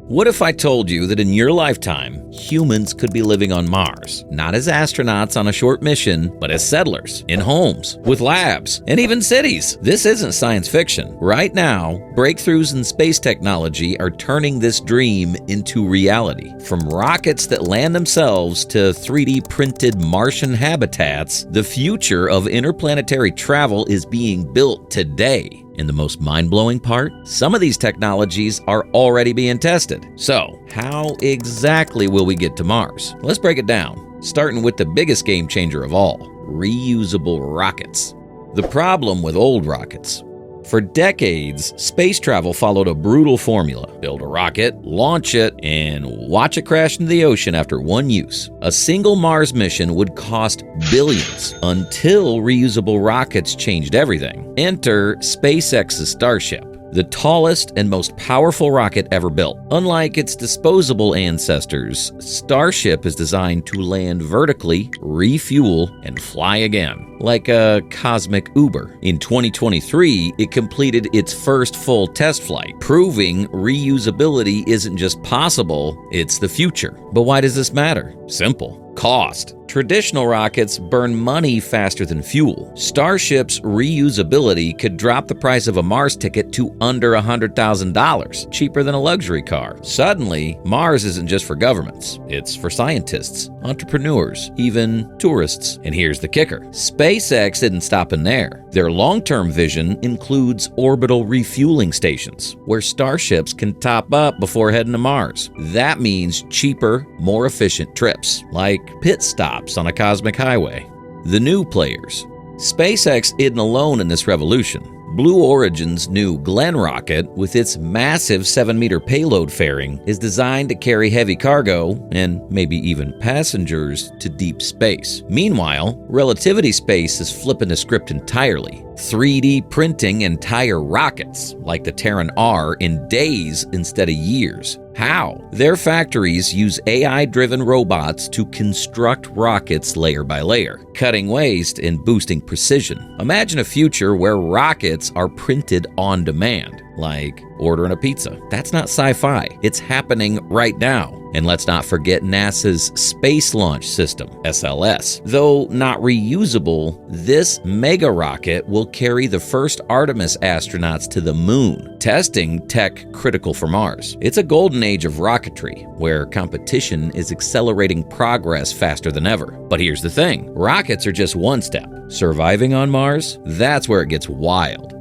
What if I told you that in your lifetime, humans could be living on Mars, not as astronauts on a short mission, but as settlers, in homes, with labs, and even cities? This isn't science fiction. Right now, breakthroughs in space technology are turning this dream into reality. From rockets that land themselves to 3D printed Martian habitats, the future of interplanetary travel is being built today. And the most mind-blowing part? Some of these technologies are already being tested. So, how exactly will we get to Mars? Let's break it down, starting with the biggest game changer of all, reusable rockets. The problem with old rockets. For decades, space travel followed a brutal formula. Build a rocket, launch it, and watch it crash into the ocean after one use. A single Mars mission would cost billions until reusable rockets changed everything. Enter SpaceX's Starship, the tallest and most powerful rocket ever built. Unlike its disposable ancestors, Starship is designed to land vertically, refuel, and fly again, like a cosmic Uber. In 2023, it completed its first full test flight, proving reusability isn't just possible, it's the future. But why does this matter? Simple. Cost. Traditional rockets burn money faster than fuel. Starship's reusability could drop the price of a Mars ticket to under $100,000, cheaper than a luxury car. Suddenly, Mars isn't just for governments. It's for scientists, entrepreneurs, even tourists. And here's the kicker. SpaceX isn't stopping there. Their long-term vision includes orbital refueling stations, where starships can top up before heading to Mars. That means cheaper, more efficient trips, like pit stops on a cosmic highway. The new players. SpaceX isn't alone in this revolution. Blue Origin's new Glenn rocket, with its massive 7-meter payload fairing, is designed to carry heavy cargo and maybe even passengers to deep space. Meanwhile, Relativity Space is flipping the script entirely, 3D printing entire rockets, like the Terran R, in days instead of years. How? Their factories use AI-driven robots to construct rockets layer by layer, cutting waste and boosting precision. Imagine a future where rockets are printed on demand, like ordering a pizza. That's not sci-fi. It's happening right now. And let's not forget NASA's Space Launch System, SLS. Though not reusable, this mega rocket will carry the first Artemis astronauts to the moon, testing tech critical for Mars. It's a golden age of rocketry, where competition is accelerating progress faster than ever. But here's the thing, rockets are just one step. Surviving on Mars, that's where it gets wild.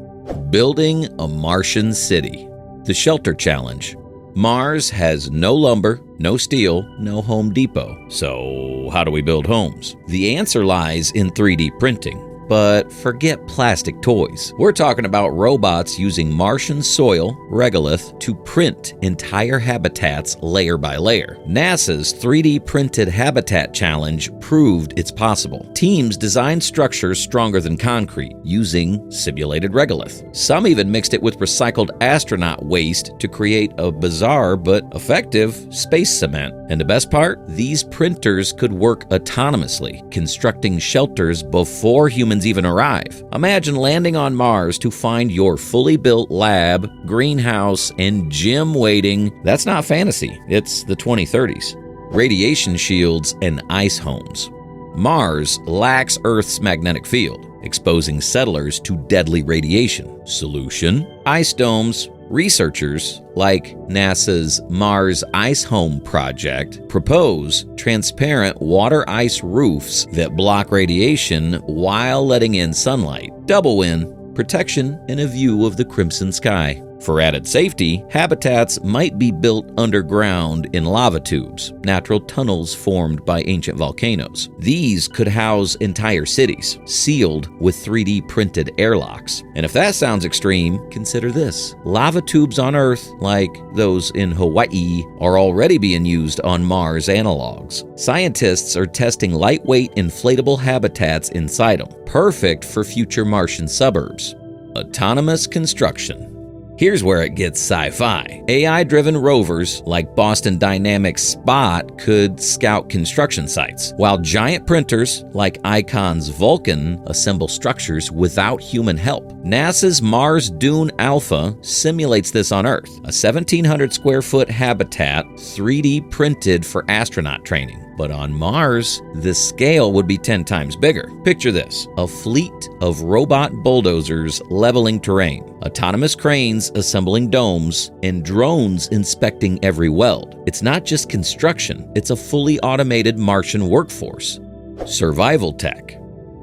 Building a Martian city. The Shelter Challenge. Mars has no lumber, no steel, no Home Depot. So how do we build homes? The answer lies in 3D printing. But forget plastic toys. We're talking about robots using Martian soil, regolith, to print entire habitats layer by layer. NASA's 3D Printed Habitat Challenge proved it's possible. Teams designed structures stronger than concrete using simulated regolith. Some even mixed it with recycled astronaut waste to create a bizarre but effective space cement. And the best part? These printers could work autonomously, constructing shelters before humans even arrive. Imagine landing on Mars to find your fully built lab, greenhouse, and gym waiting. That's not fantasy. It's the 2030s. Radiation shields and ice homes. Mars lacks Earth's magnetic field, exposing settlers to deadly radiation. Solution: ice domes. Researchers, like NASA's Mars Ice Home project, propose transparent water-ice roofs that block radiation while letting in sunlight. Double win, protection and a view of the crimson sky. For added safety, habitats might be built underground in lava tubes, natural tunnels formed by ancient volcanoes. These could house entire cities, sealed with 3D printed airlocks. And if that sounds extreme, consider this. Lava tubes on Earth, like those in Hawaii, are already being used on Mars analogs. Scientists are testing lightweight inflatable habitats inside them, perfect for future Martian suburbs. Autonomous construction. Here's where it gets sci-fi. AI-driven rovers like Boston Dynamics Spot could scout construction sites, while giant printers like Icon's Vulcan assemble structures without human help. NASA's Mars Dune Alpha simulates this on Earth, a 1,700 square foot habitat 3D printed for astronaut training. But on Mars, the scale would be 10 times bigger. Picture this: a fleet of robot bulldozers leveling terrain, autonomous cranes assembling domes, and drones inspecting every weld. It's not just construction, it's a fully automated Martian workforce. Survival tech.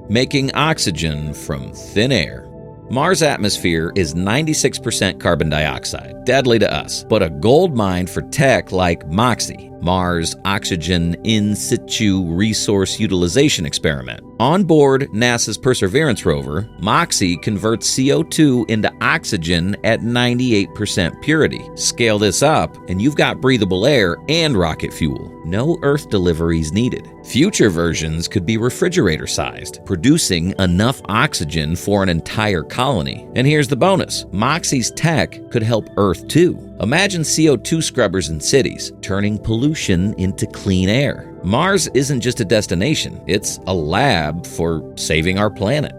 Making oxygen from thin air. Mars' atmosphere is 96% carbon dioxide, deadly to us, but a gold mine for tech like MOXIE, Mars Oxygen In Situ Resource Utilization Experiment. On board NASA's Perseverance rover, MOXIE converts CO2 into oxygen at 98% purity. Scale this up, and you've got breathable air and rocket fuel. No Earth deliveries needed. Future versions could be refrigerator-sized, producing enough oxygen for an entire colony. And here's the bonus: MOXIE's tech could help Earth too. Imagine CO2 scrubbers in cities, turning pollution into clean air. Mars isn't just a destination, it's a lab for saving our planet.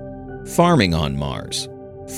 Farming on Mars.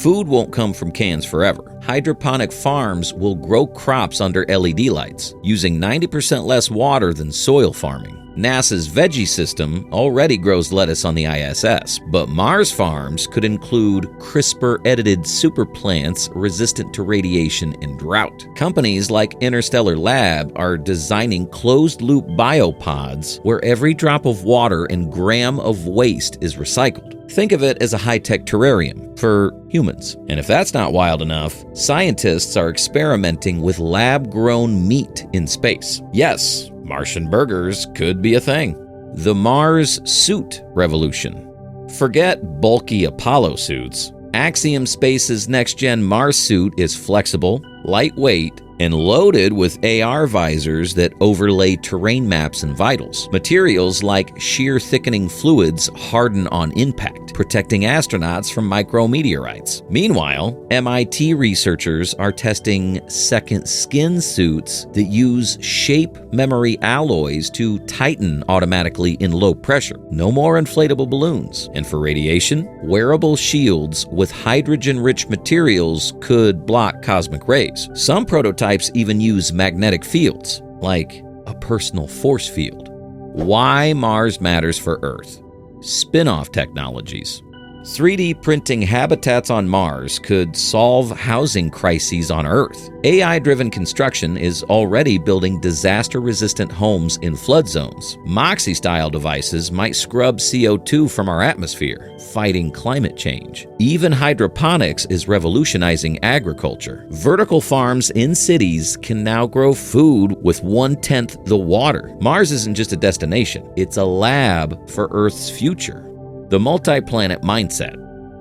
Food won't come from cans forever. Hydroponic farms will grow crops under LED lights, using 90% less water than soil farming. NASA's veggie system already grows lettuce on the ISS, but Mars farms could include CRISPR-edited superplants resistant to radiation and drought. Companies like Interstellar Lab are designing closed-loop biopods where every drop of water and gram of waste is recycled. Think of it as a high-tech terrarium for humans. And if that's not wild enough, scientists are experimenting with lab-grown meat in space. Yes, Martian burgers could be a thing. The Mars suit revolution. Forget bulky Apollo suits. Axiom Space's next-gen Mars suit is flexible, lightweight, and loaded with AR visors that overlay terrain maps and vitals. Materials like shear thickening fluids harden on impact, protecting astronauts from micrometeorites. Meanwhile, MIT researchers are testing second skin suits that use shape memory alloys to tighten automatically in low pressure. No more inflatable balloons. And for radiation, wearable shields with hydrogen-rich materials could block cosmic rays. Some prototypes even use magnetic fields, like a personal force field. Why Mars matters for Earth. Spin-off technologies. 3D printing habitats on Mars could solve housing crises on Earth. AI-driven construction is already building disaster-resistant homes in flood zones. MOXIE-style devices might scrub CO2 from our atmosphere, fighting climate change. Even hydroponics is revolutionizing agriculture. Vertical farms in cities can now grow food with 1/10 the water. Mars isn't just a destination, it's a lab for Earth's future. The multi-planet mindset.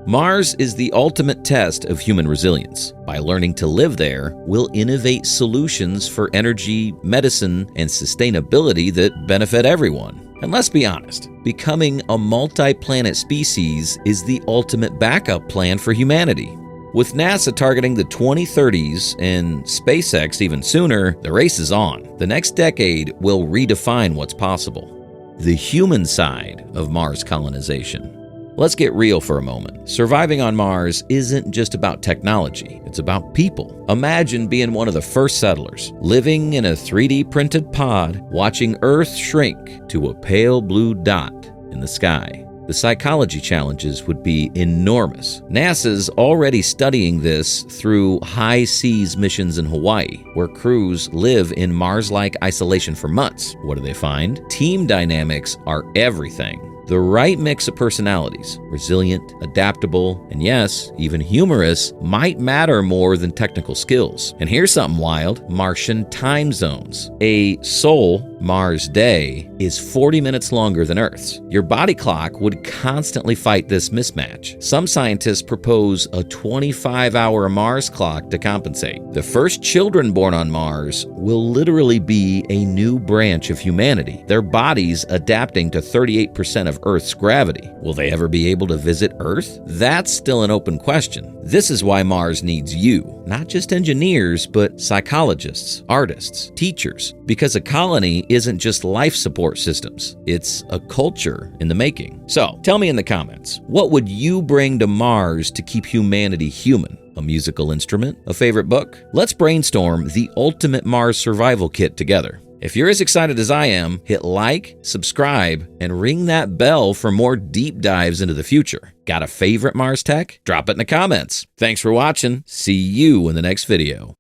Mars is the ultimate test of human resilience. By learning to live there, we'll innovate solutions for energy, medicine, and sustainability that benefit everyone. And let's be honest, becoming a multi-planet species is the ultimate backup plan for humanity. With NASA targeting the 2030s and SpaceX even sooner, the race is on. The next decade will redefine what's possible. The human side of Mars colonization. Let's get real for a moment. Surviving on Mars isn't just about technology, it's about people. Imagine being one of the first settlers, living in a 3D printed pod, watching Earth shrink to a pale blue dot in the sky. The psychology challenges would be enormous. NASA's already studying this through high seas missions in Hawaii, where crews live in Mars-like isolation for months. What do they find? Team dynamics are everything. The right mix of personalities, resilient, adaptable, and yes, even humorous, might matter more than technical skills. And here's something wild: Martian time zones. A soul Mars' day is 40 minutes longer than Earth's. Your body clock would constantly fight this mismatch. Some scientists propose a 25-hour Mars clock to compensate. The first children born on Mars will literally be a new branch of humanity, their bodies adapting to 38% of Earth's gravity. Will they ever be able to visit Earth? That's still an open question. This is why Mars needs you, not just engineers, but psychologists, artists, teachers, because a colony isn't just life support systems, it's a culture in the making. So, tell me in the comments, what would you bring to Mars to keep humanity human? A musical instrument? A favorite book? Let's brainstorm the ultimate Mars survival kit together. If you're as excited as I am, hit like, subscribe, and ring that bell for more deep dives into the future. Got a favorite Mars tech? Drop it in the comments. Thanks for watching. See you in the next video.